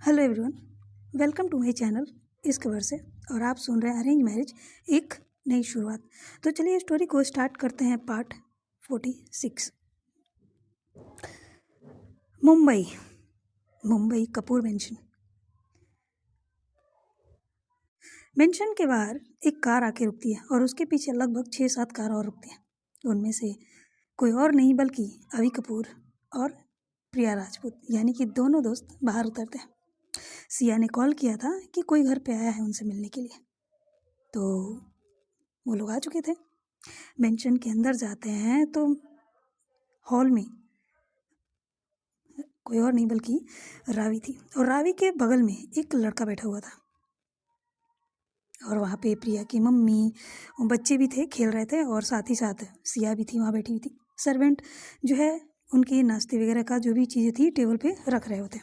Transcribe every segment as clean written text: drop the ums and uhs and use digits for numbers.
Hello everyone, welcome to my channel इस खबर से। और आप सुन रहे हैं अरेंज मैरिज एक नई शुरुआत। तो चलिए स्टोरी को स्टार्ट करते हैं। पार्ट 46। मुंबई कपूर मेंशन के बाहर एक कार आके रुकती है और उसके पीछे लगभग 6-7 कार और रुकती हैं। उनमें से कोई और नहीं बल्कि अभी कपूर और प्रिया राजपूत, यानी कि दोनों दोस्त बाहर उतरते हैं। सिया ने कॉल किया था कि कोई घर पे आया है उनसे मिलने के लिए, तो वो लोग आ चुके थे। मेंशन के अंदर जाते हैं तो हॉल में कोई और नहीं बल्कि रावी थी, और रावी के बगल में एक लड़का बैठा हुआ था। और वहाँ पे प्रिया की मम्मी और बच्चे भी थे, खेल रहे थे, और साथ ही साथ सिया भी थी, वहाँ बैठी हुई थी। सर्वेंट जो है उनके नाश्ते वगैरह का जो भी चीज़ें थी टेबल पे रख रहे होते।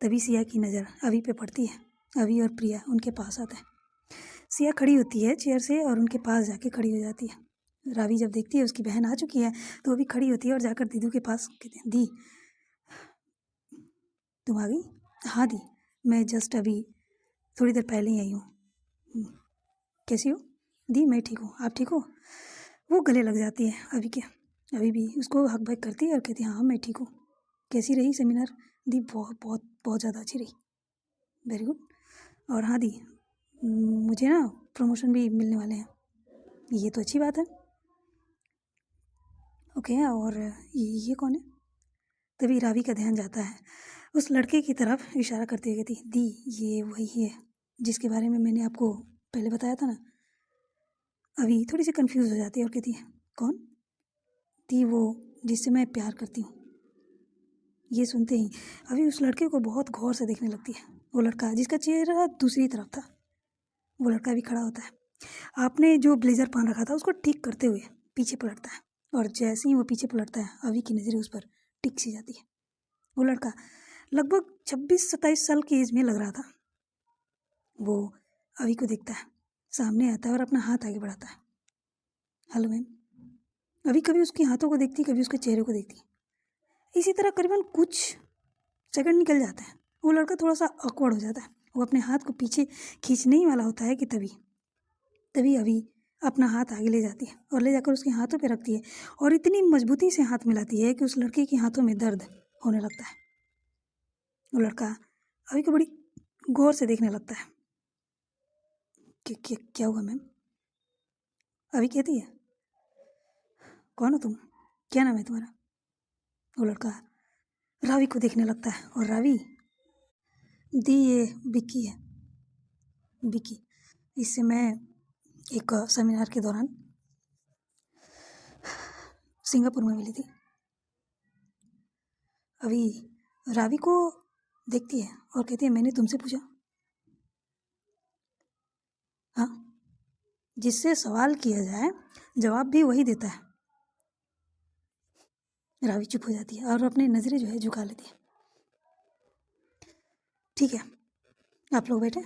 तभी सिया की नज़र अभी पे पड़ती है। अभी और प्रिया उनके पास आते हैं। सिया खड़ी होती है चेयर से और उनके पास जाके खड़ी हो जाती है। रावी जब देखती है उसकी बहन आ चुकी है तो वो भी खड़ी होती है और जाकर दीदू के पास कहती है, दी तुम आ गई? हाँ दी, मैं जस्ट अभी थोड़ी देर पहले ही आई हूँ। कैसी हो? दी मैं ठीक हूँ, आप ठीक हो? वो गले लग जाती है अभी के। अभी भी उसको हक बक करती है और कहती है हाँ मैं ठीक हूँ। कैसी रही सेमिनार? दी बहुत बहुत बहुत ज़्यादा अच्छी रही। Very good. और हाँ दी, मुझे ना प्रमोशन भी मिलने वाले हैं। ये तो अच्छी बात है। ओके, और ये कौन है? तभी रावी का ध्यान जाता है उस लड़के की तरफ, इशारा करती हुए कहती, दी ये वही है जिसके बारे में मैंने आपको पहले बताया था ना। अभी थोड़ी सी कंफ्यूज हो जाती है और कहती है कौन? दी वो जिससे मैं प्यार करती हूँ। ये सुनते ही अभी उस लड़के को बहुत गौर से देखने लगती है। वो लड़का जिसका चेहरा दूसरी तरफ था, वो लड़का भी खड़ा होता है। आपने जो ब्लेजर पहन रखा था उसको ठीक करते हुए पीछे पलटता है, और जैसे ही वो पीछे पलटता है अभी की नज़रें उस पर टिक सी जाती है। वो लड़का लगभग 26-27 साल की एज में लग रहा था। वो अभी को देखता है, सामने आता है और अपना हाथ आगे बढ़ाता है। Hello ma'am. अभी कभी उसके हाथों को देखती, कभी उसके चेहरे को देखती। इसी तरह करीबन कुछ सेकंड निकल जाता है। वो लड़का थोड़ा सा ऑकवर्ड हो जाता है। वो अपने हाथ को पीछे खींचने ही वाला होता है कि तभी अभी अपना हाथ आगे ले जाती है और ले जाकर उसके हाथों पे रखती है, और इतनी मजबूती से हाथ मिलाती है कि उस लड़के के हाथों में दर्द होने लगता है। वो लड़का अभी को बड़ी गौर से देखने लगता है कि क्या हुआ मैम? अभी कहती है कौन हो तुम, क्या नाम है तुम्हारा? वो लड़का रावी को देखने लगता है, और रावी, दी ये विक्की है। विक्की, इससे मैं एक सेमिनार के दौरान सिंगापुर में मिली थी। अभी रावी को देखती है और कहती है मैंने तुमसे पूछा? हाँ, जिससे सवाल किया जाए जवाब भी वही देता है। रावी चुप हो जाती है और अपनी नज़रें जो है झुका लेती है। ठीक है, आप लोग बैठे,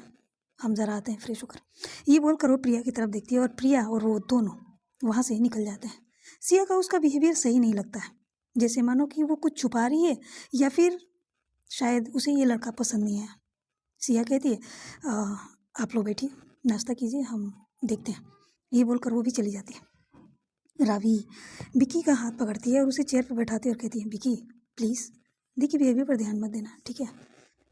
हम ज़रा आते हैं फ्रेश होकर। ये बोलकर वो प्रिया की तरफ देखती है और प्रिया और वो दोनों वहाँ से निकल जाते हैं। सिया का उसका बिहेवियर सही नहीं लगता है, जैसे मानो कि वो कुछ छुपा रही है, या फिर शायद उसे ये लड़का पसंद नहीं है। सिया कहती है आप लोग बैठिए, नाश्ता कीजिए, हम देखते हैं। ये बोलकर वो भी चली जाती है। रावी विकी का हाथ पकड़ती है और उसे चेयर पर बैठाती है और कहती है विकी प्लीज़ दी की बिहेवियर पर ध्यान मत देना, ठीक है?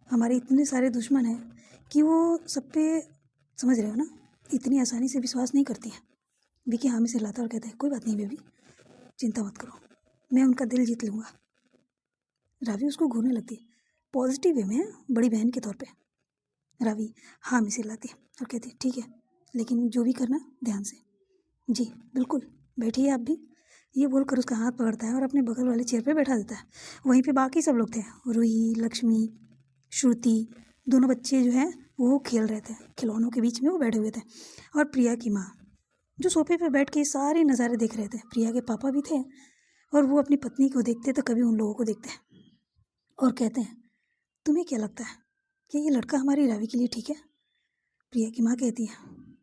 हमारे इतने सारे दुश्मन हैं कि वो सब पे, समझ रहे हो ना, इतनी आसानी से विश्वास नहीं करती हैं। विकी हामी से लाता और कहता है कोई बात नहीं बेबी, चिंता मत करो, मैं उनका दिल जीत लूँगा। रावी उसको घूरने लगती है, पॉजिटिव वे में, बड़ी बहन के तौर पे। रावी हामी से लाती है और कहती है ठीक है, लेकिन जो भी करना ध्यान से। जी बिल्कुल, बैठिए आप भी। ये बोलकर उसका हाथ पकड़ता है और अपने बगल वाले चेयर पे बैठा देता है। वहीं पे बाकी सब लोग थे, रूही, लक्ष्मी, श्रुति, दोनों बच्चे जो हैं वो खेल रहे थे, खिलौनों के बीच में वो बैठे हुए थे। और प्रिया की माँ जो सोफे पे बैठ के सारे नज़ारे देख रहे थे। प्रिया के पापा भी थे, और वो अपनी पत्नी को देखते तो कभी उन लोगों को देखते और कहते हैं तुम्हें क्या लगता है कि ये लड़का हमारी रावी के लिए ठीक है? प्रिया की माँ कहती है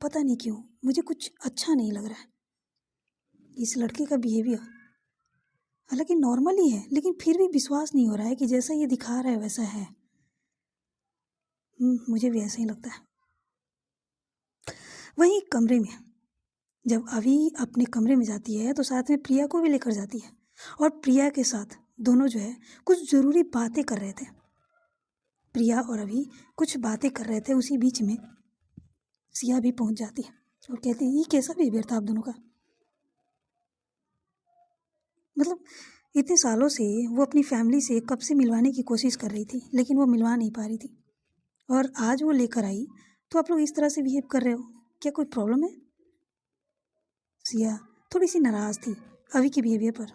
पता नहीं क्यों मुझे कुछ अच्छा नहीं लग रहा है इस लड़के का बिहेवियर। हालांकि नॉर्मल ही है, लेकिन फिर भी विश्वास नहीं हो रहा है कि जैसा ये दिखा रहा है वैसा है। मुझे भी ऐसा ही लगता है। वहीं कमरे में जब अभी अपने कमरे में जाती है तो साथ में प्रिया को भी लेकर जाती है, और प्रिया के साथ दोनों जो है कुछ ज़रूरी बातें कर रहे थे। प्रिया और अभी कुछ बातें कर रहे थे, उसी बीच में सिया भी पहुंच जाती है और कहती है, ये कैसा बिहेवियर था आप दोनों का? मतलब इतने सालों से वो अपनी फैमिली से कब से मिलवाने की कोशिश कर रही थी, लेकिन वो मिलवा नहीं पा रही थी, और आज वो लेकर आई तो आप लोग इस तरह से बिहेव कर रहे हो, क्या कोई प्रॉब्लम है? सिया थोड़ी सी नाराज़ थी अभी के बिहेवियर पर।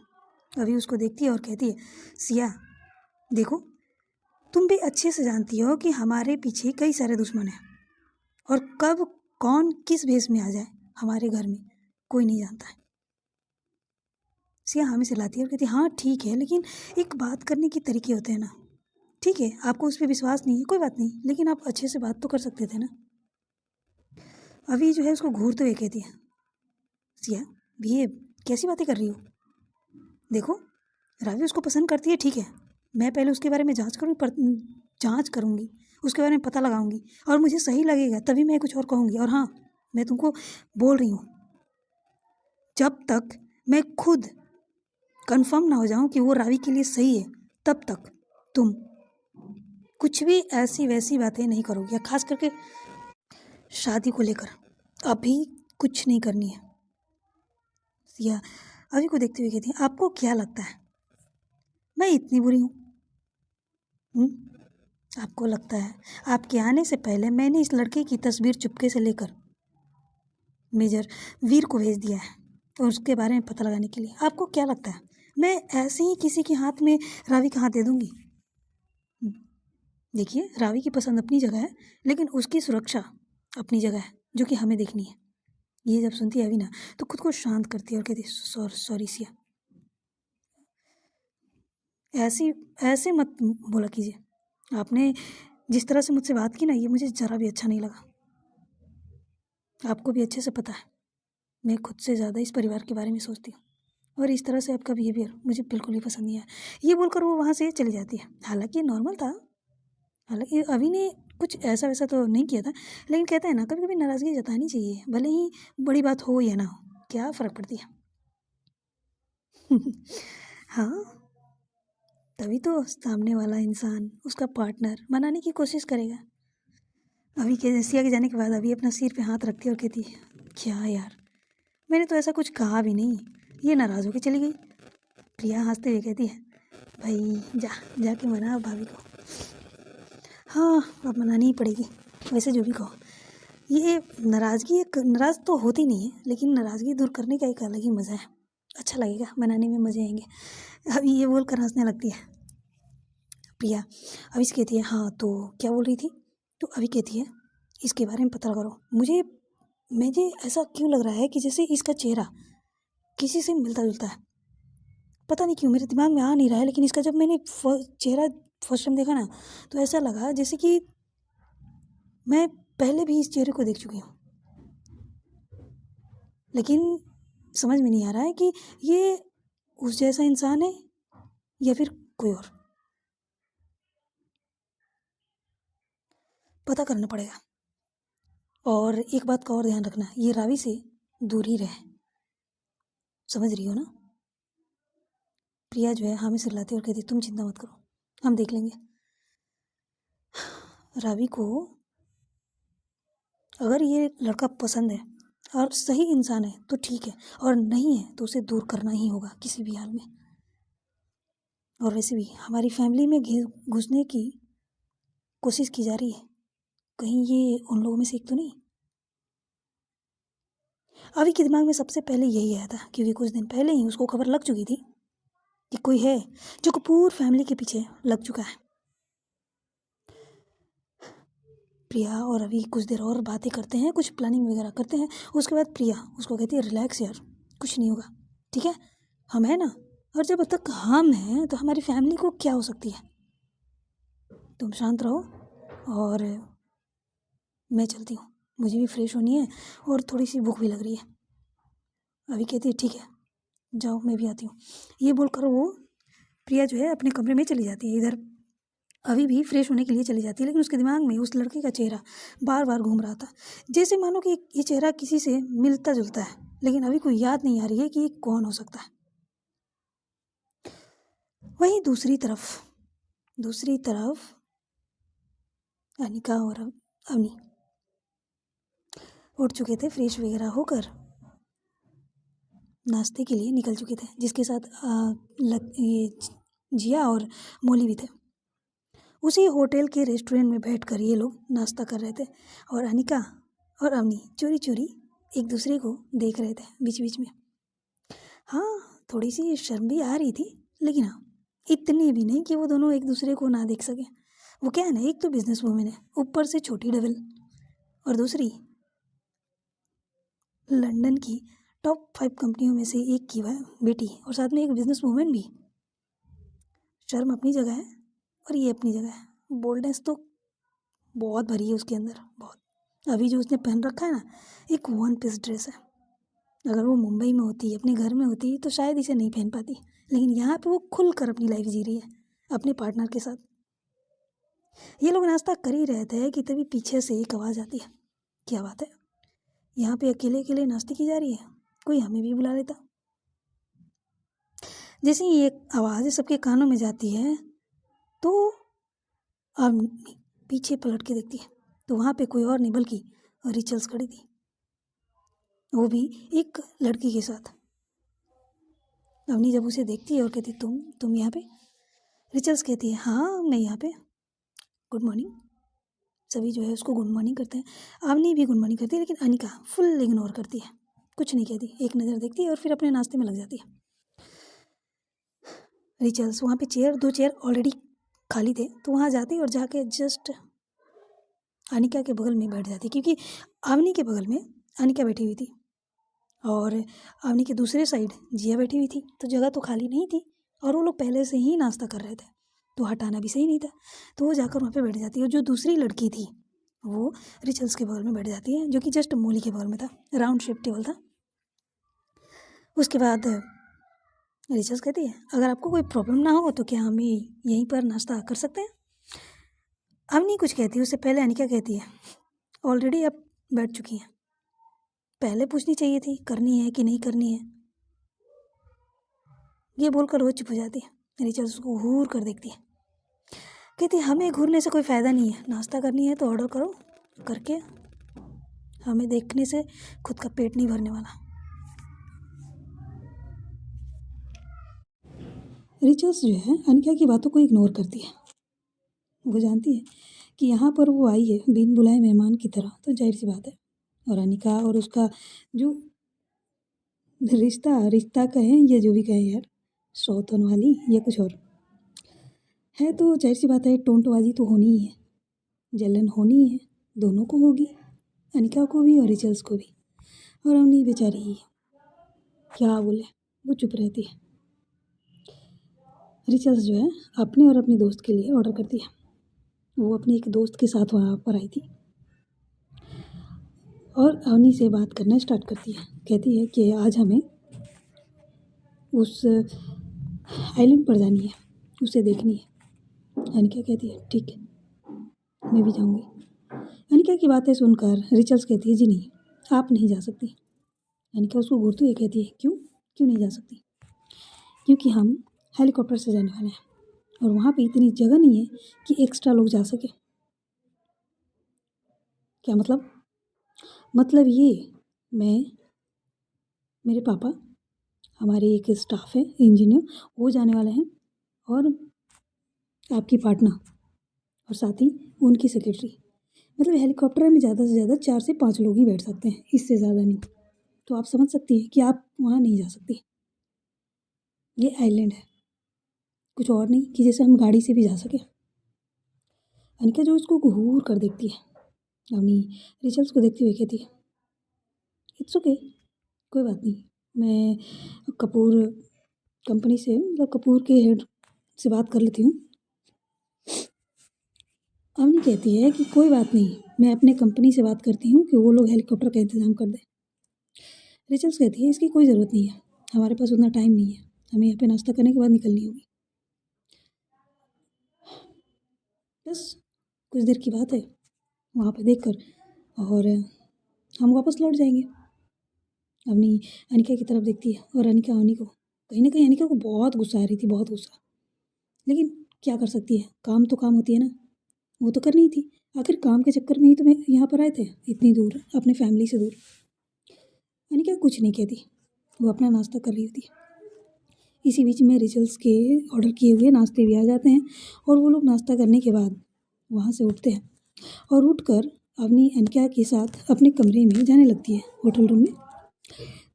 अभी उसको देखती है और कहती है, सिया देखो, तुम भी अच्छे से जानती हो कि हमारे पीछे कई सारे दुश्मन हैं, और कब कौन किस भेष में आ जाए हमारे घर में कोई नहीं जानता है। सिया हामी से लाती है और कहती है, हाँ ठीक है, लेकिन एक बात करने के तरीके होते हैं ना। ठीक है, आपको उस पर विश्वास नहीं है, कोई बात नहीं, लेकिन आप अच्छे से बात तो कर सकते थे ना। अभी जो है उसको घूरते हुए कहती है, सिया ये कैसी बातें कर रही हो? देखो, रावी उसको पसंद करती है, ठीक है, मैं पहले उसके बारे में जांच करूँगी, उसके बारे में पता लगाऊंगी, और मुझे सही लगेगा तभी मैं कुछ और कहूँगी। और हाँ, मैं तुमको बोल रही हूँ, जब तक मैं खुद कंफर्म ना हो जाऊँ कि वो रावी के लिए सही है, तब तक तुम कुछ भी ऐसी वैसी बातें नहीं करोगी, या खास करके शादी को लेकर अभी कुछ नहीं करनी है। सिया अभी को देखते हुए कहती है, आपको क्या लगता है मैं इतनी बुरी हूँ? आपको लगता है आपके आने से पहले मैंने इस लड़के की तस्वीर चुपके से लेकर मेजर वीर को भेज दिया है, और उसके बारे में पता लगाने के लिए। आपको क्या लगता है मैं ऐसे ही किसी के हाथ में रावी का हाथ दे दूंगी? देखिए, रावी की पसंद अपनी जगह है, लेकिन उसकी सुरक्षा अपनी जगह है, जो कि हमें देखनी है। ये जब सुनती है अभी ना, तो खुद को शांत करती है और कहती है, सॉरी सिया, ऐसे मत बोला कीजिए। आपने जिस तरह से मुझसे बात की ना, ये मुझे ज़रा भी अच्छा नहीं लगा। आपको भी अच्छे से पता है मैं खुद से ज़्यादा इस परिवार के बारे में सोचती हूँ, और इस तरह से आपका बिहेवियर मुझे बिल्कुल भी पसंद नहीं आया। ये बोलकर वो वहाँ से चली जाती है। हालांकि नॉर्मल था, हालांकि अभी ने कुछ ऐसा वैसा तो नहीं किया था, लेकिन कहते हैं ना, कभी कभी नाराज़गी जतानी चाहिए, भले ही बड़ी बात हो या ना हो, क्या फ़र्क पड़ती है। हाँ, तभी तो सामने वाला इंसान, उसका पार्टनर मनाने की कोशिश करेगा। अभी के सिया के जाने के बाद अभी अपना सिर पे हाथ रखती है और कहती है, क्या यार, मैंने तो ऐसा कुछ कहा भी नहीं, ये नाराज़ होकर चली गई। प्रिया हंसते हुए कहती है, भाई जाके मना भाभी को। हाँ, अब मनानी ही पड़ेगी, वैसे जो भी कहो। ये नाराज़गी एक नाराज़ तो होती नहीं है, लेकिन नाराज़गी दूर करने का एक अलग ही मज़ा है, अच्छा लगेगा, मनाने में मज़े आएंगे। अभी ये बोलकर हंसने लगती है प्रिया। अभी से कहती है, हाँ तो क्या बोल रही थी? तो अभी कहती है, इसके बारे में पता करो, मुझे ऐसा क्यों लग रहा है कि जैसे इसका चेहरा किसी से मिलता जुलता है। पता नहीं क्यों मेरे दिमाग में आ नहीं रहा है, लेकिन इसका जब मैंने चेहरा फर्स्ट टाइम देखा ना, तो ऐसा लगा जैसे कि मैं पहले भी इस चेहरे को देख चुकी हूँ, लेकिन समझ में नहीं आ रहा है कि ये उस जैसा इंसान है या फिर कोई और। पता करना पड़ेगा। और एक बात का और ध्यान रखना, ये रावी से दूर ही रहे, समझ रही हो ना? प्रिया जो है हामी सिर लाती और कहती, तुम चिंता मत करो, हम देख लेंगे। रावी को अगर ये लड़का पसंद है और सही इंसान है तो ठीक है, और नहीं है तो उसे दूर करना ही होगा किसी भी हाल में। और वैसे भी हमारी फैमिली में घुसने की कोशिश की जा रही है, कहीं ये उन लोगों में से एक तो नहीं। अभी के दिमाग में सबसे पहले यही आया था, क्योंकि कुछ दिन पहले ही उसको खबर लग चुकी थी कि कोई है जो कपूर फैमिली के पीछे लग चुका है। प्रिया और अभी कुछ देर और बातें करते हैं, कुछ प्लानिंग वगैरह करते हैं। उसके बाद प्रिया उसको कहती है, रिलैक्स यार, कुछ नहीं होगा, ठीक है, हम हैं ना, और जब तक हम हैं तो हमारी फैमिली को क्या हो सकती है। तुम शांत रहो, और मैं चलती हूँ, मुझे भी फ्रेश होनी है और थोड़ी सी भूख भी लग रही है। अभी कहती है, ठीक है, जाओ मैं भी आती हूँ। ये बोलकर वो प्रिया जो है अपने कमरे में चली जाती है। इधर अभी भी फ्रेश होने के लिए चली जाती है, लेकिन उसके दिमाग में उस लड़के का चेहरा बार बार घूम रहा था, जैसे मानो कि ये चेहरा किसी से मिलता जुलता है, लेकिन अभी कोई याद नहीं आ रही है कि ये कौन हो सकता है। वहीं दूसरी तरफ अनिका और अवनी उठ चुके थे, फ्रेश वगैरह होकर नाश्ते के लिए निकल चुके थे, जिसके साथ ये जिया और मौली भी थे। उसी होटल के रेस्टोरेंट में बैठकर ये लोग नाश्ता कर रहे थे और अनिका और अवनी चोरी चोरी एक दूसरे को देख रहे थे बीच बीच में। हाँ, थोड़ी सी शर्म भी आ रही थी, लेकिन हाँ इतनी भी नहीं कि वो दोनों एक दूसरे को ना देख सकें। वो क्या है ना, एक तो बिजनेस वूमेन है, ऊपर से छोटी डबल, और दूसरी लंदन की टॉप 5 कंपनियों में से एक की वह बेटी, और साथ में एक बिजनेस वूमेन भी। शर्म अपनी जगह है और ये अपनी जगह है, बोल्डनेस तो बहुत भरी है उसके अंदर, बहुत। अभी जो उसने पहन रखा है ना, एक 1 पीस ड्रेस है। अगर वो मुंबई में होती, अपने घर में होती, तो शायद इसे नहीं पहन पाती, लेकिन यहाँ पे वो खुल कर अपनी लाइफ जी रही है अपने पार्टनर के साथ। ये लोग नाश्ता कर ही रहे थे कि तभी पीछे से एक आवाज़ आती है। क्या बात है, यहाँ पे अकेले अकेले नाश्ते की जा रही है, कोई हमें भी बुला लेता। जैसे ही ये आवाज़ सबके कानों में जाती है तो अब पीछे पलट के देखती है, तो वहाँ पे कोई और नहीं बल्कि रिचल्स खड़ी थी, वो भी एक लड़की के साथ। अवनी जब उसे देखती है और कहती तुम यहाँ पे? रिचल्स कहती है हाँ मैं यहाँ पे, गुड मॉर्निंग। सभी जो है उसको गुड मॉर्निंग करते हैं। अवनी भी गुड मॉर्निंग करती है, लेकिन अनिका फुल इग्नोर करती है, कुछ नहीं कहती, एक नज़र देखती है और फिर अपने नाश्ते में लग जाती है। रिचल्स वहाँ पे 2 चेयर ऑलरेडी खाली थे, तो वहाँ जाती और जाके जस्ट अनिका के बगल में बैठ जाती, क्योंकि अवनी के बगल में अनिका बैठी हुई थी और अवनी के दूसरे साइड जिया बैठी हुई थी, तो जगह तो खाली नहीं थी और वो लोग पहले से ही नाश्ता कर रहे थे, तो हटाना भी सही नहीं था। तो वो जाकर वहाँ पे बैठ जाती है, और जो दूसरी लड़की थी वो रिचल्स के बगल में बैठ जाती है, जो कि जस्ट मौली के बगल में था, राउंड शेप टेबल था। उसके बाद रिचल्स कहती है अगर आपको कोई प्रॉब्लम ना हो तो क्या हम यहीं पर नाश्ता कर सकते हैं? अवनी कुछ कहती है, उससे पहले अनिका कहती है ऑलरेडी आप बैठ चुकी हैं, पहले पूछनी चाहिए थी करनी है कि नहीं करनी है। ये बोलकर वो चुप हो जाती है। रिचल्स उसको घूर कर देखती है, कहती है हमें घूरने से कोई फ़ायदा नहीं है, नाश्ता करनी है तो ऑर्डर करो, करके हमें देखने से खुद का पेट नहीं भरने वाला। रिचल्स जो है अनिका की बातों को इग्नोर करती है। वो जानती है कि यहाँ पर वो आई है बिन बुलाए मेहमान की तरह, तो जाहिर सी बात है। और अनिका और उसका जो रिश्ता कहें या जो भी कहें यार, सौतन वाली या कुछ और है, तो जाहिर सी बात है टोंटबाजी तो होनी ही है, जलन होनी ही है, दोनों को होगी, अनिका को भी और रिचल्स को भी। और अवनी बेचारी क्या बोले, वो चुप रहती है। रिचल्स जो है अपने और अपनी दोस्त के लिए ऑर्डर करती है। वो अपने एक दोस्त के साथ वहाँ पर आई थी और अवनी से बात करना स्टार्ट करती है। कहती है कि आज हमें उस आइलैंड पर जानी है, उसे देखनी है। अनिका कहती है ठीक है मैं भी जाऊँगी। अनिका की बातें सुनकर रिचल्स कहती है जी नहीं आप नहीं जा सकती। अनिका उसको घूरती हुई कहती है क्यों नहीं जा सकती? क्योंकि हम हेलीकॉप्टर से जाने वाले हैं और वहाँ पे इतनी जगह नहीं है कि एक्स्ट्रा लोग जा सके। क्या मतलब? मतलब ये मैं, मेरे पापा, हमारे एक स्टाफ है इंजीनियर, वो जाने वाले हैं, और आपकी पार्टनर, और साथ ही उनकी सेक्रेटरी। मतलब हेलीकॉप्टर में ज़्यादा से ज़्यादा 4 से 5 लोग ही बैठ सकते हैं, इससे ज़्यादा नहीं। तो आप समझ सकती हैं कि आप वहाँ नहीं जा सकती। ये आइलैंड है, कुछ और नहीं कि जैसे हम गाड़ी से भी जा सकें। अनिका जो उसको घूर कर देखती है, अवनी रिचल्स को देखती हुई कहती है इट्स ओके कोई बात नहीं, मैं कपूर कंपनी से, मतलब कपूर के हेड से बात कर लेती हूँ। अवनी कहती है कि कोई बात नहीं, मैं अपने कंपनी से बात करती हूँ कि वो लोग हेलीकॉप्टर का इंतज़ाम कर दें। रिचल्स कहती है इसकी कोई ज़रूरत नहीं है, हमारे पास उतना टाइम नहीं है, हमें यहाँ पे नाश्ता करने के बाद निकलनी होगी। बस कुछ देर की बात है, वहाँ पे देखकर और हम वापस लौट जाएंगे। अवनी अनिका की तरफ देखती है और अनिका अवनी को, कहीं ना कहीं अनिका को बहुत गुस्सा आ रही थी, बहुत गुस्सा। लेकिन क्या कर सकती है, काम तो काम होती है ना, वो तो करनी ही थी। आखिर काम के चक्कर में ही तो मैं यहाँ पर आए थे, इतनी दूर, अपने फैमिली से दूर। अनिका कुछ नहीं कहती, वो अपना नाश्ता कर रही होती। इसी बीच में रिचल्स के ऑर्डर किए हुए नाश्ते भी आ जाते हैं और वो लोग नाश्ता करने के बाद वहाँ से उठते हैं और उठकर अवनी अनिका के साथ अपने कमरे में जाने लगती है, होटल रूम में।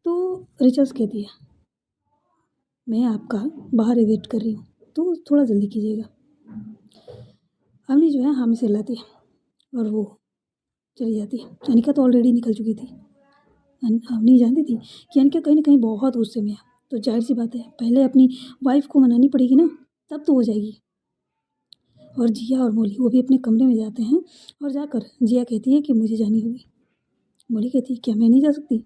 तो रिचल्स कहती है, मैं आपका बाहर वेट कर रही हूँ, तो थोड़ा जल्दी कीजिएगा। अवनी जो है हामी से लाती है और वो चली जाती है। अनिका तो ऑलरेडी निकल चुकी थी। अवनी जानती थी कि अनिका कहीं ना कहीं बहुत गुस्से में है, तो जाहिर सी बात है पहले अपनी वाइफ को मनानी पड़ेगी ना, तब तो हो जाएगी। और जिया और मोली वो भी अपने कमरे में जाते हैं और जाकर जिया कहती है कि मुझे जानी होगी। मोली कहती है क्या मैं नहीं जा सकती?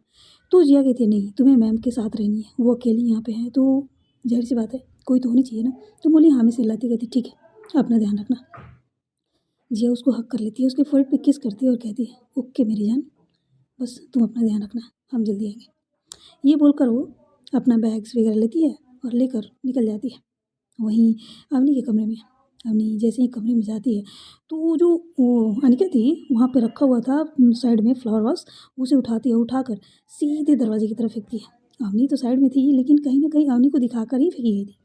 तो जिया कहती है नहीं, तुम्हें मैम के साथ रहनी है, वो अकेली यहाँ पे है, तो जाहिर सी बात है कोई तो होनी चाहिए ना। तो मोली हामी से लाती, कहती ठीक है अपना ध्यान रखना। जिया उसको हक कर लेती है, उसके फोrehead पे किस करती है और कहती है ओके मेरी जान, बस तुम अपना ध्यान रखना, हम जल्दी आएंगे। ये बोलकर वो अपना बैग्स वगैरह लेती है और लेकर निकल जाती है। वहीं अवनी के कमरे में, अवनी जैसे ही कमरे में जाती है तो वो जो वो अनिका थी वहाँ पे रखा हुआ था साइड में फ्लावर वास, उसे उठाती है, उठाकर सीधे दरवाजे की तरफ फेंकती है। अवनी तो साइड में थी लेकिन कहीं ना कहीं अवनी को दिखाकर ही फेंकी गई थी।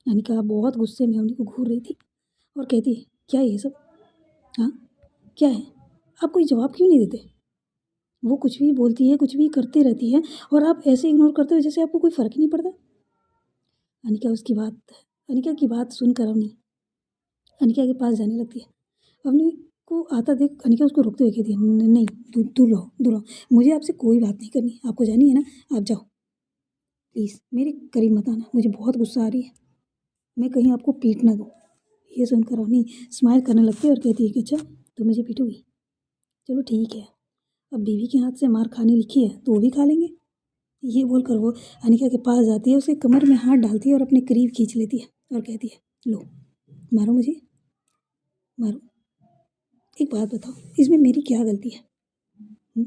अनिका बहुत गुस्से में अवनी को घूर रही थी और कहती है क्या ये सब, हाँ क्या है, आप कोई जवाब क्यों नहीं देते? वो कुछ भी बोलती है, कुछ भी करते रहती है और आप ऐसे इग्नोर करते हो जैसे आपको कोई फ़र्क ही नहीं पड़ता। अनिका की बात सुनकर अवनी अनिका के पास जाने लगती है। अवनी को आता देख अनिका उसको रोकते हुए कहती है नहीं, दूर रहो, दूर रहो, मुझे आपसे कोई बात नहीं करनी, आपको जानी है ना, आप जाओ, प्लीज़ मेरे करीब मत आना, मुझे बहुत गुस्सा आ रही है, मैं कहीं आपको पीट ना दूँ। ये सुनकर अवनी स्माइल करने लगती है और कहती है कि अच्छा तो मुझे पीटोगी, चलो ठीक है, अब बीवी के हाथ से मार खानी लिखी है तो वो भी खा लेंगे। ये बोलकर वो अनिका के पास जाती है, उसके कमर में हाथ डालती है और अपने करीब खींच लेती है और कहती है लो मारो मुझे, मारो। एक बात बताओ, इसमें मेरी क्या गलती है? हुँ?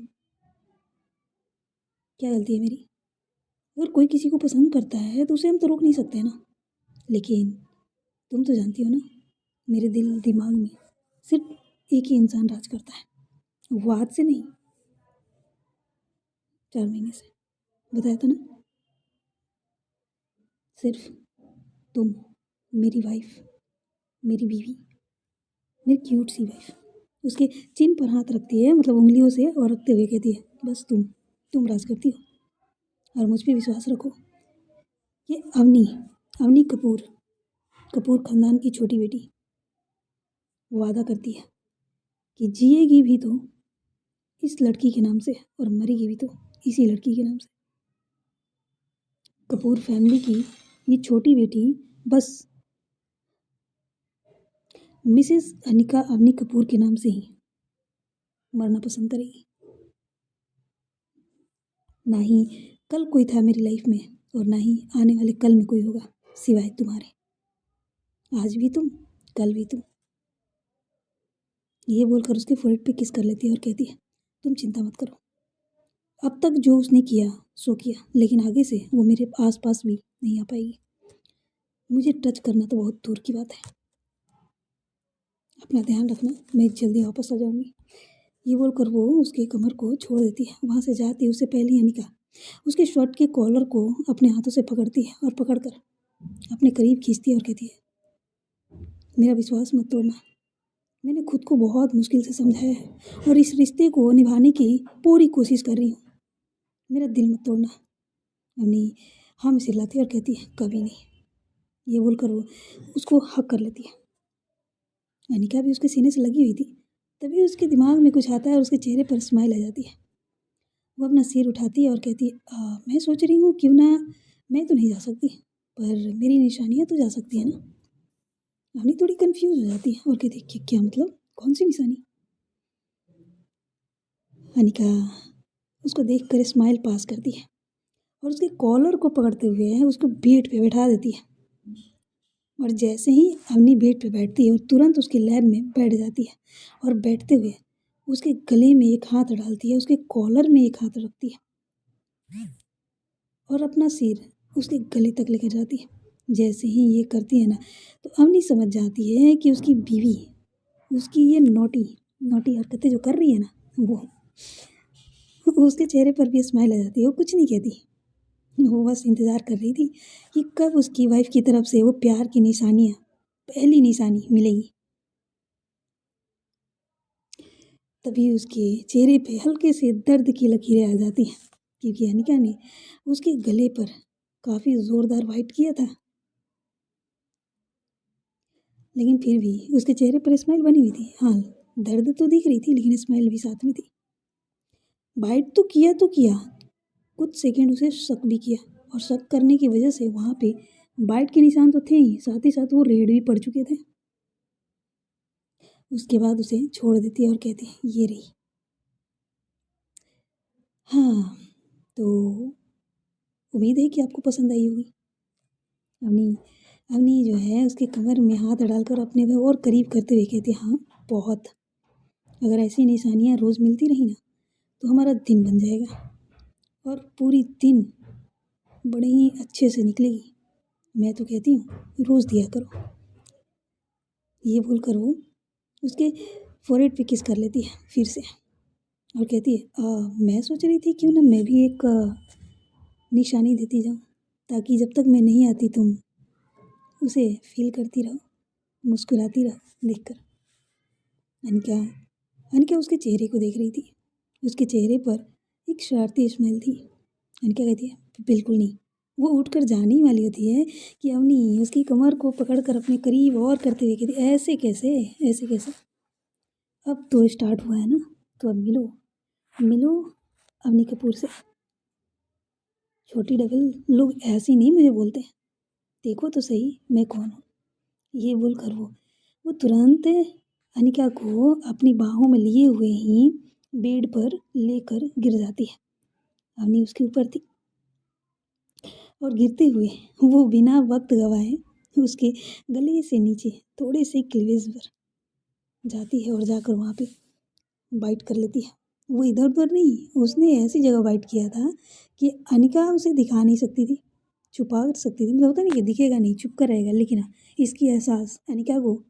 क्या गलती है मेरी? अगर कोई किसी को पसंद करता है तो उसे हम तो रोक नहीं सकते ना। लेकिन तुम तो जानती हो ना, मेरे दिल दिमाग में सिर्फ एक ही इंसान राज करता है, वो आज से नहीं, 4 महीने से, बताया था ना, सिर्फ तुम, मेरी वाइफ, मेरी बीवी, मेरी क्यूट सी वाइफ। उसके चिन पर हाथ रखती है, मतलब उंगलियों से, और रखते हुए कहती है बस तुम राज करती हो और मुझ पे विश्वास रखो। ये अवनी अवनी कपूर खानदान की छोटी बेटी वादा करती है कि जिएगी भी तो इस लड़की के नाम से और मरेगी भी तो इसी लड़की के नाम से। कपूर फैमिली की ये छोटी बेटी बस मिसेस अनिका अवनी कपूर के नाम से ही मरना पसंद करेगी। ना ही कल कोई था मेरी लाइफ में और ना ही आने वाले कल में कोई होगा सिवाय तुम्हारे। आज भी तुम, कल भी तुम। ये बोलकर उसके फोrehead पे किस कर लेती है और कहती है तुम चिंता मत करो, अब तक जो उसने किया सो किया, लेकिन आगे से वो मेरे आस पास भी नहीं आ पाएगी। मुझे टच करना तो बहुत दूर की बात है, अपना ध्यान रखना, मैं जल्दी वापस आ जाऊँगी। ये बोलकर वो उसके कमर को छोड़ देती है। वहाँ से जाती उससे पहले अनिका उसके शर्ट के कॉलर को अपने हाथों से पकड़ती है और पकड़कर अपने करीब खींचती है और कहती है मेरा विश्वास मत तोड़ना, मैंने खुद को बहुत मुश्किल से समझाया है और इस रिश्ते को निभाने की पूरी कोशिश कर रही हूँ, मेरा दिल मत तोड़ना। अवनी हाँ चिल्लाती है और कहती है कभी नहीं। ये बोलकर वो उसको हक कर लेती है। अनिका भी उसके सीने से लगी हुई थी, तभी उसके दिमाग में कुछ आता है और उसके चेहरे पर स्माइल आ जाती है। वो अपना सिर उठाती है और कहती है मैं सोच रही हूँ क्यों ना, मैं तो नहीं जा सकती पर मेरी निशानियाँ तो जा सकती है ना। अवनी थोड़ी कंफ्यूज हो जाती है और कहती है क्या मतलब, कौन सी निशानी? अनिका उसको देख कर स्माइल पास करती है और उसके कॉलर को पकड़ते हुए उसको बेड पे बैठा देती है। और जैसे ही अवनी बेड पे बैठती है वो तुरंत उसके लैब में बैठ जाती है और बैठते हुए उसके गले में एक हाथ डालती है, उसके कॉलर में एक हाथ रखती है और अपना सिर उसके गले तक लेकर जाती है। जैसे ही ये करती है ना तो अवनी समझ जाती है कि उसकी बीवी उसकी ये नोटी नोटी हरकतें जो कर रही है ना वो उसके चेहरे पर भी स्माइल आ जाती है। वो कुछ नहीं कहती, वो बस इंतज़ार कर रही थी कि कब उसकी वाइफ की तरफ से वो प्यार की निशानियाँ, पहली निशानी मिलेगी। तभी उसके चेहरे पे हल्के से दर्द की लकीरें आ जाती हैं क्योंकि अनिका ने उसके गले पर काफ़ी ज़ोरदार वाइट किया था। लेकिन फिर भी उसके चेहरे पर स्माइल बनी हुई थी। हाँ, दर्द तो दिख रही थी लेकिन स्माइल भी साथ में थी। बाइट तो किया, कुछ सेकंड उसे शक भी किया और शक करने की वजह से वहाँ पे बाइट के निशान तो थे ही साथ वो रेड भी पड़ चुके थे। उसके बाद उसे छोड़ देती है और कहती है ये रही। हाँ, तो उम्मीद है कि आपको पसंद आई होगी। अवनी अवनी जो है उसके कमर में हाथ डालकर अपने में और करीब करते हुए कहती है हाँ बहुत, अगर ऐसी निशानियाँ रोज़ मिलती रही ना तो हमारा दिन बन जाएगा और पूरी दिन बड़े ही अच्छे से निकलेगी। मैं तो कहती हूँ रोज़ दिया करो। ये बोलकर वो उसके फोrehead पे किस कर लेती है फिर से और कहती है मैं सोच रही थी क्यों ना मैं भी एक निशानी देती जाऊँ ताकि जब तक मैं नहीं आती तुम उसे फील करती रहो, मुस्कुराती रहो देखकर। अनिका अनिका उसके चेहरे को देख रही थी। उसके चेहरे पर एक शरारती स्माइल थी। अनिका कहती है बिल्कुल नहीं। वो उठकर जाने ही वाली होती है कि अवनी उसकी कमर को पकड़कर अपने करीब और करते हुए कहती ऐसे कैसे, ऐसे कैसे, अब तो स्टार्ट हुआ है ना तो अब मिलो मिलो अवनी कपूर से। छोटी डबल लोग ऐसे नहीं मुझे बोलते, देखो तो सही मैं कौन हूँ। ये बोलकर वो तुरंत अनिका को अपनी बाहों में लिए हुए ही बेड पर लेकर गिर जाती है। अवनी उसके ऊपर थी और गिरते हुए वो बिना वक्त गवाए उसके गले से नीचे थोड़े से क्लीवेज पर जाती है और जाकर वहाँ पे बाइट कर लेती है। वो इधर उधर नहीं, उसने ऐसी जगह बाइट किया था कि अनिका उसे दिखा नहीं सकती थी, छुपा कर सकती थी, मतलब होता नहीं कि दिखेगा नहीं चुप कर रहेगा, लेकिन हाँ इसकी एहसास अनिका को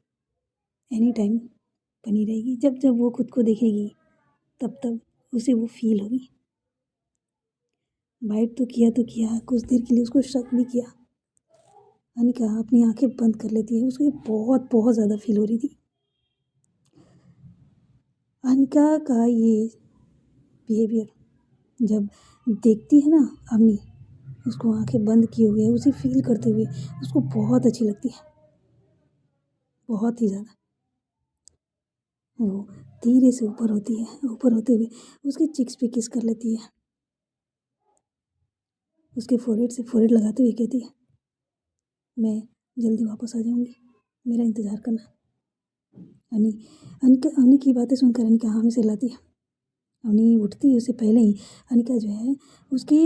एनी टाइम बनी रहेगी। जब जब वो खुद को देखेगी तब तब उसे वो फील होगी। बाइट तो किया, कुछ देर के लिए उसको शक भी किया। अनिका अपनी आंखें बंद कर लेती है, उसको बहुत बहुत ज़्यादा फील हो रही थी। अनिका का ये बिहेवियर जब देखती है ना अवनी उसको आंखें बंद किए हुए उसे फील करते हुए, उसको बहुत अच्छी लगती है, बहुत ही ज़्यादा। वो धीरे से ऊपर होती है, ऊपर होते हुए उसके चिक्स पे किस कर लेती है, उसके फोrehead से फोrehead लगाते हुए कहती है मैं जल्दी वापस आ जाऊँगी, मेरा इंतज़ार करना। अवनी अवनी की बातें सुनकर अनिका हाँ में चिल्लाती है। अवनी उठती है उससे पहले ही अनिका जो है उसके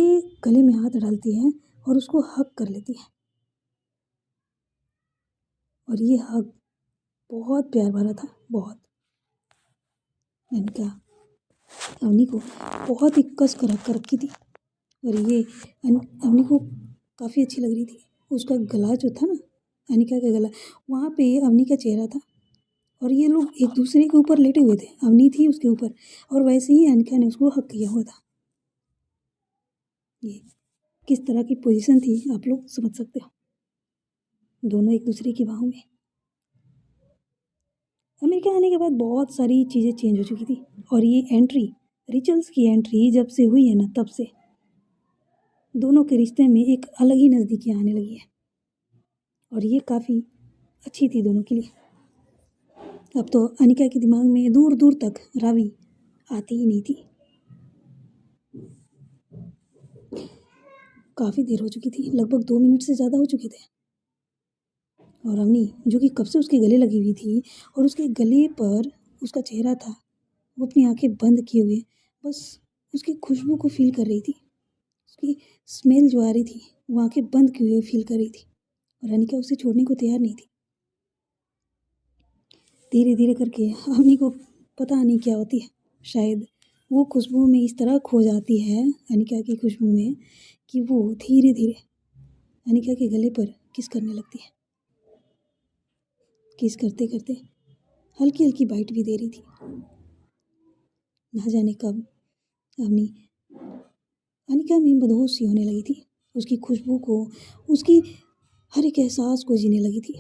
गले में हाथ डालती है और उसको हग कर लेती है। और ये हग बहुत प्यार भरा था, बहुत। अनिका अवनी को बहुत ही कस कर हग कर रखी थी और ये अवनी को काफ़ी अच्छी लग रही थी। उसका गला जो था ना, अनिका का गला, वहाँ पे अवनी का चेहरा था और ये लोग एक दूसरे के ऊपर लेटे हुए थे, अवनी थी उसके ऊपर और वैसे ही अनिका ने उसको हक किया हुआ था। ये किस तरह की पोजीशन थी आप लोग समझ सकते हो, दोनों एक दूसरे की बाहों में। अमेरिका आने के बाद बहुत सारी चीज़ें चेंज हो चुकी थी और ये एंट्री, रिचल्स की एंट्री जब से हुई है ना तब से दोनों के रिश्ते में एक अलग ही नज़दीकी आने लगी है और ये काफ़ी अच्छी थी दोनों के लिए। अब तो अनिका के दिमाग में दूर दूर तक रावी आती ही नहीं थी। काफ़ी देर हो चुकी थी, लगभग 2 मिनट से ज़्यादा हो चुके थे और अवनी जो कि कब से उसके गले लगी हुई थी और उसके गले पर उसका चेहरा था, वो अपनी आंखें बंद किए हुए बस उसकी खुशबू को फील कर रही थी। उसकी स्मेल जो आ रही थी वो आंखें बंद किए हुए फील कर रही थी और अनिका उसे छोड़ने को तैयार नहीं थी। धीरे धीरे करके अवनी को पता नहीं क्या होती है, शायद वो खुशबू में इस तरह खो जाती है, अनिका की खुशबू में, कि वो धीरे धीरे अनिका के गले पर किस करने लगती है। किस करते करते हल्की हल्की बाइट भी दे रही थी। ना जाने कब अवनी अनिका में बदहोश सी होने लगी थी, उसकी खुशबू को, उसकी हर एक एहसास को जीने लगी थी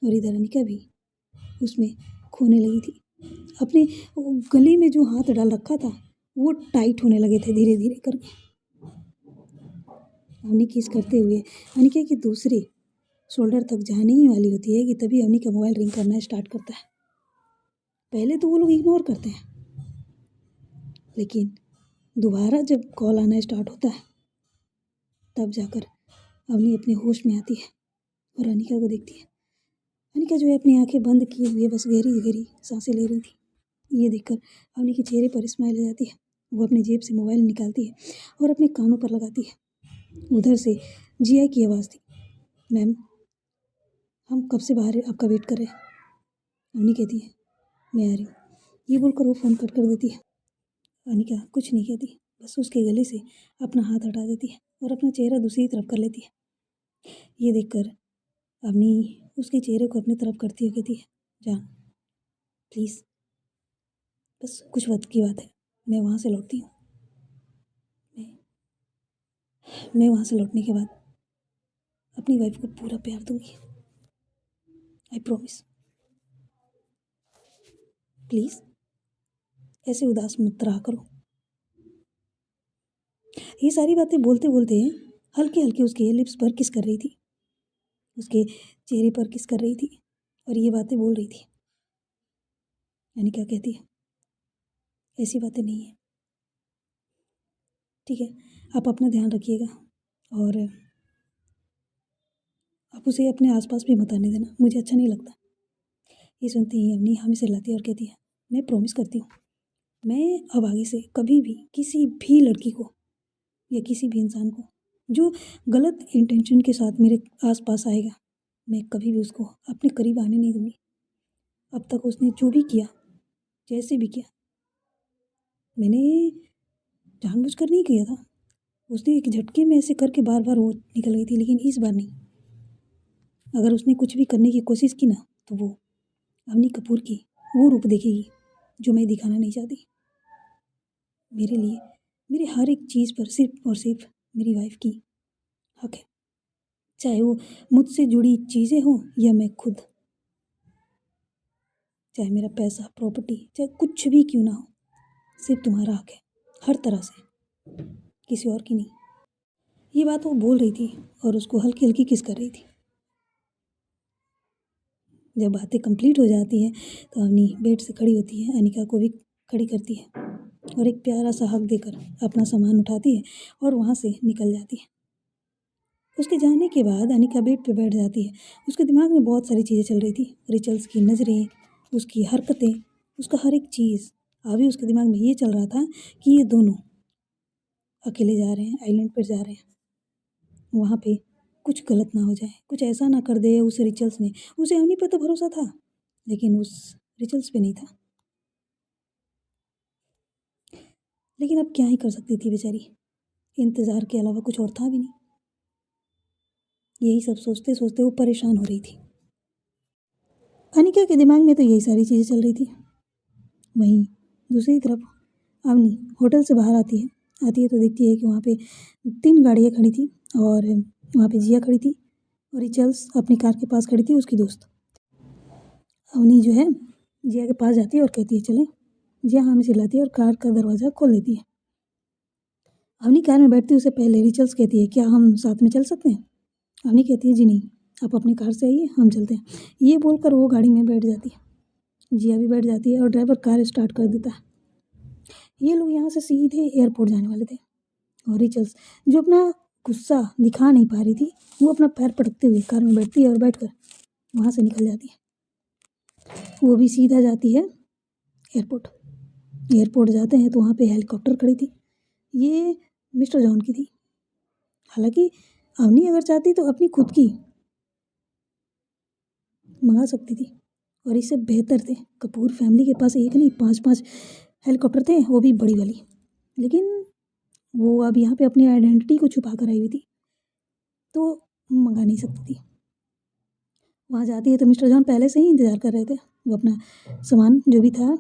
और इधर अनिका भी उसमें खोने लगी थी। अपने गले में जो हाथ डाल रखा था वो टाइट होने लगे थे धीरे धीरे करके। अवनी किस करते हुए अनिका के दूसरे शोल्डर तक जाने ही वाली होती है कि तभी अवनी का मोबाइल रिंग करना स्टार्ट करता है। पहले तो वो लोग इग्नोर करते हैं, लेकिन दोबारा जब कॉल आना स्टार्ट होता है तब जाकर अवनी अपने होश में आती है और अनिका को देखती है। अनिका जो है अपनी आंखें बंद किए हुए बस गहरी गहरी सांसें ले रही थी। ये देखकर अवनी के चेहरे पर स्माइल आ जाती है। वो अपने जेब से मोबाइल निकालती है और अपने कानों पर लगाती है। उधर से जिया की आवाज़ थी, मैम हम कब से बाहर आपका वेट कर रहे हैं। अवनी कहती है मैं आ रही हूँ। ये बोलकर वो फ़ोन कट कर देती है। अनिका कुछ नहीं कहती, बस उसके गले से अपना हाथ हटा देती है और अपना चेहरा दूसरी तरफ कर लेती है। ये देखकर अवनी उसके चेहरे को अपनी तरफ करती हुई कहती है, जान प्लीज़, बस कुछ वक्त की बात है, मैं वहाँ से लौटती हूँ। मैं वहाँ से लौटने के बाद अपनी वाइफ को पूरा प्यार दूंगी, आई प्रॉमिस। प्लीज़ ऐसे उदास मत रहा करो। ये सारी बातें बोलते बोलते हल्के हल्के उसके लिप्स पर किस कर रही थी, उसके चेहरे पर किस कर रही थी और ये बातें बोल रही थी। अनिका कहती है ऐसी बातें नहीं है, ठीक है, आप अपना ध्यान रखिएगा और आप उसे अपने आसपास भी मत आने देना, मुझे अच्छा नहीं लगता। ये सुनते ही अवनी हामी से लाती है और कहती है मैं प्रॉमिस करती हूँ, मैं अब आगे से कभी भी किसी भी लड़की को या किसी भी इंसान को जो गलत इंटेंशन के साथ मेरे आसपास आएगा, मैं कभी भी उसको अपने करीब आने नहीं दूँगी। अब तक उसने जो भी किया, जैसे भी किया, मैंने जानबूझकर नहीं किया था। उसने एक झटके में ऐसे करके बार बार वो निकल गई थी, लेकिन इस बार नहीं। अगर उसने कुछ भी करने की कोशिश की ना तो वो अवनी कपूर की वो रूप देखेगी जो मैं दिखाना नहीं चाहती। मेरे लिए मेरे हर एक चीज़ पर सिर्फ और सिर्फ मेरी वाइफ की हक है, चाहे वो मुझसे जुड़ी चीज़ें हों या मैं खुद, चाहे मेरा पैसा, प्रॉपर्टी, चाहे कुछ भी क्यों ना हो, सिर्फ तुम्हारा हक है, हर तरह से, किसी और की नहीं। ये बात वो बोल रही थी और उसको हल्की हल्की किस कर रही थी। जब बातें कंप्लीट हो जाती हैं तो अवनी बेड से खड़ी होती है, अनिका को भी खड़ी करती है और एक प्यारा सा हक देकर अपना सामान उठाती है और वहाँ से निकल जाती है। उसके जाने के बाद अनिका बेड पे बैठ जाती है। उसके दिमाग में बहुत सारी चीज़ें चल रही थी, रिचल्स की नज़रें, उसकी हरकतें, उसका हर एक चीज़। अभी उसके दिमाग में ये चल रहा था कि ये दोनों अकेले जा रहे हैं, आइलैंड पर जा रहे हैं, वहाँ पे कुछ गलत ना हो जाए, कुछ ऐसा ना कर दे उस रिचल्स ने। उसे अवनी पर तो भरोसा था लेकिन उस रिचल्स पे नहीं था। लेकिन अब क्या ही कर सकती थी बेचारी, इंतज़ार के अलावा कुछ और था भी नहीं। यही सब सोचते सोचते वो परेशान हो रही थी। अनिका के दिमाग में तो यही सारी चीज़ें चल रही थी। वहीं दूसरी तरफ अवनी होटल से बाहर आती है तो देखती है कि वहाँ पे 3 गाड़ियाँ खड़ी थी और वहाँ पे जिया खड़ी थी और रिचल्स अपनी कार के पास खड़ी थी, उसकी दोस्त। अवनी जो है जिया के पास जाती है और कहती है चलें। जिया हाँ में चिल्लाती है और कार का दरवाज़ा खोल देती है। अवनी कार में बैठती है, उससे पहले रिचल्स कहती है क्या हम साथ में चल सकते हैं। अवनी कहती है जी नहीं, आप अपनी कार से आइए, हम चलते हैं। ये बोलकर वो गाड़ी में बैठ जाती है। जिया भी बैठ जाती है और ड्राइवर कार स्टार्ट कर देता है। ये लोग यहाँ से सीधे एयरपोर्ट जाने वाले थे और रिचल्स जो अपना गुस्सा दिखा नहीं पा रही थी, वो अपना पैर पटकते हुए कार में बैठती है और बैठकर वहाँ से निकल जाती है। वो भी सीधा जाती है एयरपोर्ट। एयरपोर्ट जाते हैं तो वहाँ पे हेलीकॉप्टर खड़ी थी। ये मिस्टर जॉन की थी। हालांकि अवनी अगर चाहती तो अपनी खुद की मंगा सकती थी, और इससे बेहतर थे। कपूर फैमिली के पास एक नहीं 5-5 हेलीकॉप्टर थे, वो भी बड़ी वाली। लेकिन वो अब यहाँ पे अपनी आइडेंटिटी को छुपा कर आई हुई थी, तो मंगा नहीं सकती थी। वहाँ जाती है तो मिस्टर जॉन पहले से ही इंतज़ार कर रहे थे। वो अपना सामान जो भी था,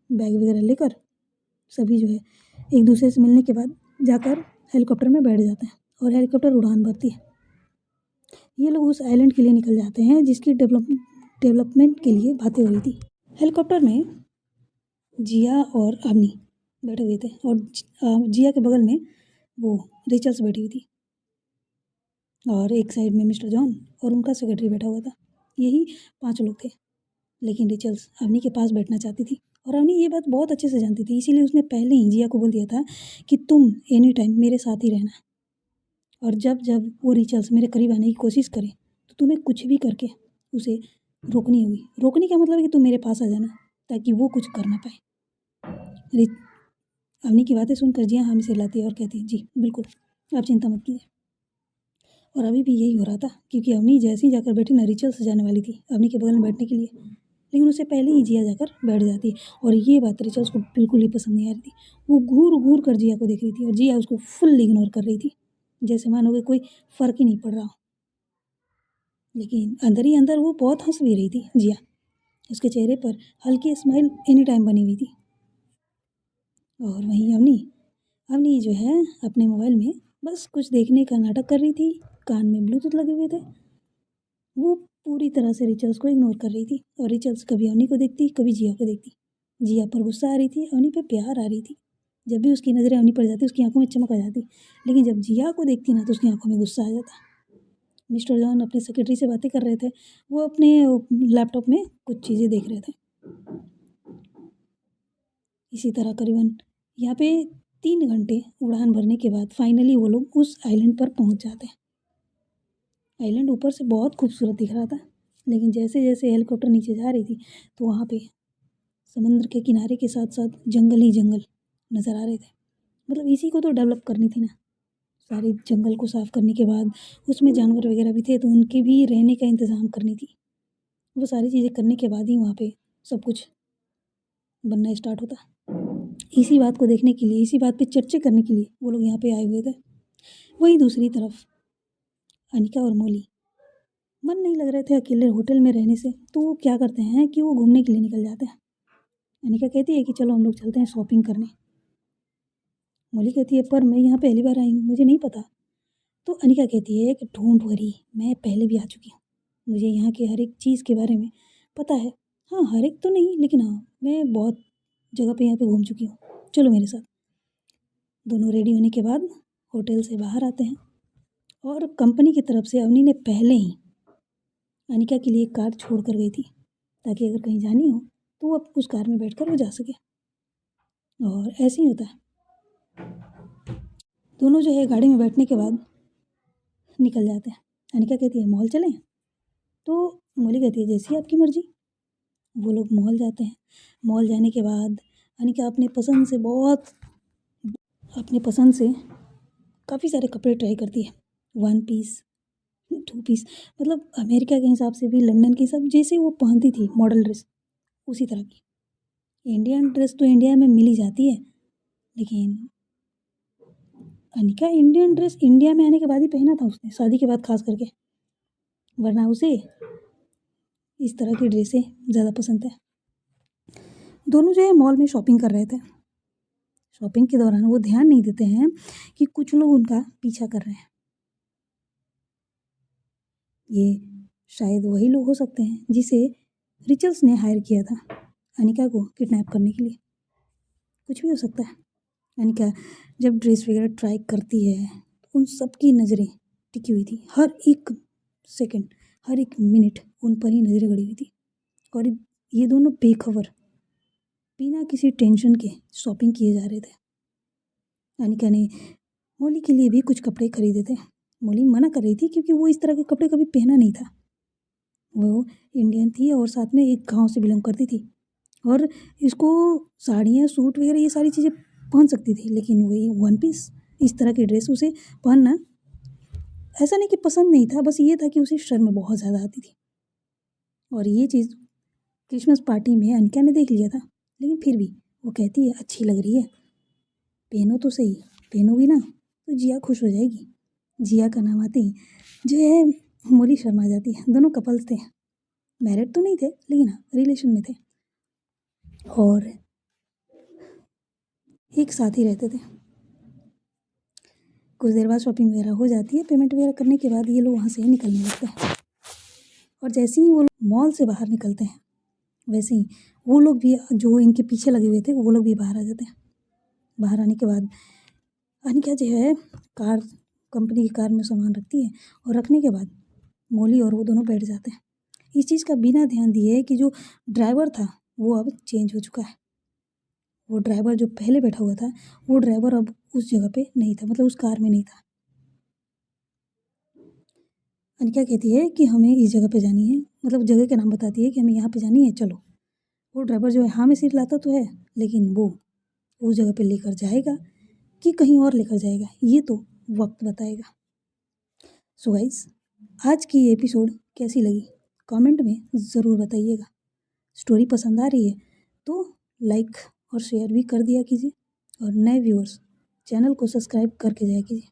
बैग वगैरह लेकर, सभी जो है एक दूसरे से मिलने के बाद जाकर हेलीकॉप्टर में बैठ जाते हैं और हेलीकॉप्टर उड़ान भरती है। ये लोग उस आइलैंड के लिए निकल जाते हैं जिसकी डेवलपमेंट के लिए बातें हो रही थी। हेलीकॉप्टर में जिया और अवनी बैठे हुए थे, और जिया के बगल में वो रिचल्स बैठी हुई थी, और एक साइड में मिस्टर जॉन और उनका सेक्रेटरी बैठा हुआ था। यही 5 लोग थे। लेकिन रिचल्स अवनी के पास बैठना चाहती थी, और अवनी ये बात बहुत अच्छे से जानती थी, इसीलिए उसने पहले ही जिया को बोल दिया था कि तुम एनी टाइम मेरे साथ ही रहना, और जब जब वो रिचल्स मेरे करीब आने की कोशिश करे तो तुम्हें कुछ भी करके उसे रोकनी होगी। रोकने का मतलब है कि तुम मेरे पास आ जाना, ताकि वो कुछ कर ना पाए। अवनी की बातें सुनकर जिया हामी से लाती है और कहती है, जी बिल्कुल, आप चिंता मत कीजिए। और अभी भी यही हो रहा था, क्योंकि अवनी जैसे ही जाकर बैठी ना, रिचल्स जाने वाली थी अवनी के बगल में बैठने के लिए, लेकिन उससे पहले ही जिया जाकर बैठ जाती है। और ये बात रिचल्स को बिल्कुल ही पसंद नहीं आ रही थी। वो घूर घूर कर जिया को देख रही थी, और जिया उसको फुल इग्नोर कर रही थी, जैसे मानो कि कोई फ़र्क ही नहीं पड़ रहा हो। लेकिन अंदर ही अंदर वो बहुत हंस भी रही थी जिया। उसके चेहरे पर हल्की स्माइल एनी टाइम बनी हुई थी। और वहीं अवनी अवनी जो है अपने मोबाइल में बस कुछ देखने का नाटक कर रही थी। कान में ब्लूटूथ लगे हुए थे। वो पूरी तरह से रिचल्स को इग्नोर कर रही थी, और रिचल्स कभी अवनी को देखती, कभी जिया को देखती। जिया पर गुस्सा आ रही थी, अवनी पे प्यार आ रही थी। जब भी उसकी नज़रें अवनी पर जाती, उसकी आंखों में चमक आ जाती, लेकिन जब जिया को देखती ना, तो उसकी आंखों में गुस्सा आ जाता। मिस्टर जॉन अपने सेक्रेटरी से बातें कर रहे थे। वो अपने लैपटॉप में कुछ चीज़ें देख रहे थे। इसी तरह करीबन यहाँ पे 3 घंटे उड़ान भरने के बाद फाइनली वो लोग उस आइलैंड पर पहुँच जाते हैं। आइलैंड ऊपर से बहुत खूबसूरत दिख रहा था, लेकिन जैसे जैसे हेलीकॉप्टर नीचे जा रही थी, तो वहाँ पे समुद्र के किनारे के साथ साथ जंगल ही जंगल नज़र आ रहे थे। मतलब इसी को तो डेवलप करनी थी ना। सारे जंगल को साफ़ करने के बाद उसमें जानवर वगैरह भी थे, तो उनके भी रहने का इंतज़ाम करनी थी। वो सारी चीज़ें करने के बाद ही वहाँ पे सब कुछ बनना स्टार्ट होता। इसी बात को देखने के लिए, इसी बात पे चर्चा करने के लिए वो लोग यहाँ पे आए हुए थे। वहीं दूसरी तरफ अनिका और मौली मन नहीं लग रहे थे अकेले होटल में रहने से, तो वो क्या करते हैं कि वो घूमने के लिए निकल जाते हैं। अनिका कहती है कि चलो हम लोग चलते हैं शॉपिंग करने। मौली कहती है पर मैं यहाँ पहली बार आई हूँ, मुझे नहीं पता। तो अनिका कहती है कि डोंट वरी, मैं पहले भी आ चुकी हूँ, मुझे यहाँ के हर एक चीज़ के बारे में पता है। हाँ, हर एक तो नहीं, लेकिन हाँ, मैं बहुत जगह पे यहाँ पे घूम चुकी हूँ, चलो मेरे साथ। दोनों रेडी होने के बाद होटल से बाहर आते हैं, और कंपनी की तरफ से अवनी ने पहले ही अनिका के लिए कार छोड़ कर गई थी, ताकि अगर कहीं जानी हो तो वो उस कार में बैठकर वो जा सके। और ऐसे ही होता है। दोनों जो है गाड़ी में बैठने के बाद निकल जाते हैं। अनिका कहती है मॉल चलें, तो मौली कहती है जैसी आपकी मर्ज़ी। वो लोग मॉल जाते हैं। मॉल जाने के बाद अनिका अपने पसंद से काफ़ी सारे कपड़े ट्राई करती है। 1 पीस, 2 पीस, मतलब अमेरिका के हिसाब से भी, लंदन के हिसाब जैसे वो पहनती थी मॉडल ड्रेस, उसी तरह की। इंडियन ड्रेस तो इंडिया में मिल ही जाती है, लेकिन अनिका इंडियन ड्रेस इंडिया में आने के बाद ही पहना था उसने, शादी के बाद खास करके, वरना उसे इस तरह की ड्रेसें ज़्यादा पसंद है। दोनों जो है मॉल में शॉपिंग कर रहे थे। शॉपिंग के दौरान वो ध्यान नहीं देते हैं कि कुछ लोग उनका पीछा कर रहे हैं। ये शायद वही लोग हो सकते हैं जिसे रिचल्स ने हायर किया था अनिका को किडनैप करने के लिए। कुछ भी हो सकता है। अनिका जब ड्रेस वगैरह ट्राई करती है, तो उन सब की नज़रें टिकी हुई थी। हर एक सेकंड, हर एक मिनट उन पर ही नज़रें गड़ी हुई थी, और ये दोनों बेखबर बिना किसी टेंशन के शॉपिंग किए जा रहे थे। अनिका ने मौली के लिए भी कुछ कपड़े खरीदे थे। मौली मना कर रही थी, क्योंकि वो इस तरह के कपड़े कभी पहना नहीं था। वो इंडियन थी और साथ में एक गांव से बिलोंग करती थी, और इसको साड़ियाँ, सूट वगैरह ये सारी चीज़ें पहन सकती थी, लेकिन वही 1 पीस, इस तरह की ड्रेस उसे पहनना ऐसा नहीं कि पसंद नहीं था, बस ये था कि उसे शर्म बहुत ज़्यादा आती थी। और ये चीज़ क्रिसमस पार्टी में अनिका ने देख लिया था, लेकिन फिर भी वो कहती है अच्छी लग रही है, पहनो तो सही, पहनोगी ना तो जिया खुश हो जाएगी। जिया का नाम आते ही जो है मोली शर्मा जाती है। दोनों कपल्स थे, मैरिड तो नहीं थे लेकिन हाँ रिलेशन में थे और एक साथ ही रहते थे। कुछ देर बाद शॉपिंग वगैरह हो जाती है, पेमेंट वगैरह करने के बाद ये लोग वहाँ से निकलने लगते हैं। और जैसे ही वो मॉल से बाहर निकलते हैं वैसे ही वो लोग भी जो इनके पीछे लगे हुए थे वो लोग भी बाहर आ जाते हैं। बाहर आने के बाद अनिका जो है कार कंपनी की कार में सामान रखती है और रखने के बाद मोली और वो दोनों बैठ जाते हैं। इस चीज़ का बिना ध्यान दिए कि जो ड्राइवर था वो अब चेंज हो चुका है। वो ड्राइवर जो पहले बैठा हुआ था वो ड्राइवर अब उस जगह पे नहीं था, मतलब उस कार में नहीं था। अनिका कहती है कि हमें इस जगह पे जानी है, मतलब जगह का नाम बताती है कि हमें यहाँ पे जानी है, चलो। वो ड्राइवर जो है हाँ में सिर लाता तो है, लेकिन वो उस जगह पे लेकर जाएगा कि कहीं और लेकर जाएगा ये तो वक्त बताएगा। सो गाइस, आज की ये एपिसोड कैसी लगी कमेंट में ज़रूर बताइएगा। स्टोरी पसंद आ रही है तो लाइक और शेयर भी कर दिया कीजिए और नए व्यूअर्स चैनल को सब्सक्राइब करके जाया कीजिए,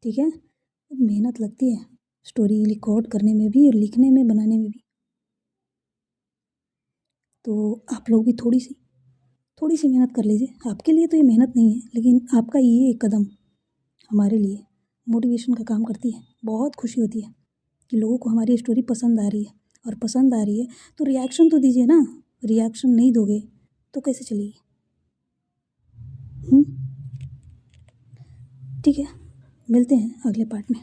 ठीक है। मेहनत लगती है स्टोरी रिकॉर्ड करने में भी और लिखने में, बनाने में भी, तो आप लोग भी थोड़ी सी मेहनत कर लीजिए। आपके लिए तो ये मेहनत नहीं है, लेकिन आपका ये एक कदम हमारे लिए मोटिवेशन का काम करती है। बहुत खुशी होती है कि लोगों को हमारी स्टोरी पसंद आ रही है, और पसंद आ रही है तो रिएक्शन तो दीजिए ना। रिएक्शन नहीं दोगे तो कैसे चलेगी? ठीक है, मिलते हैं अगले पार्ट में।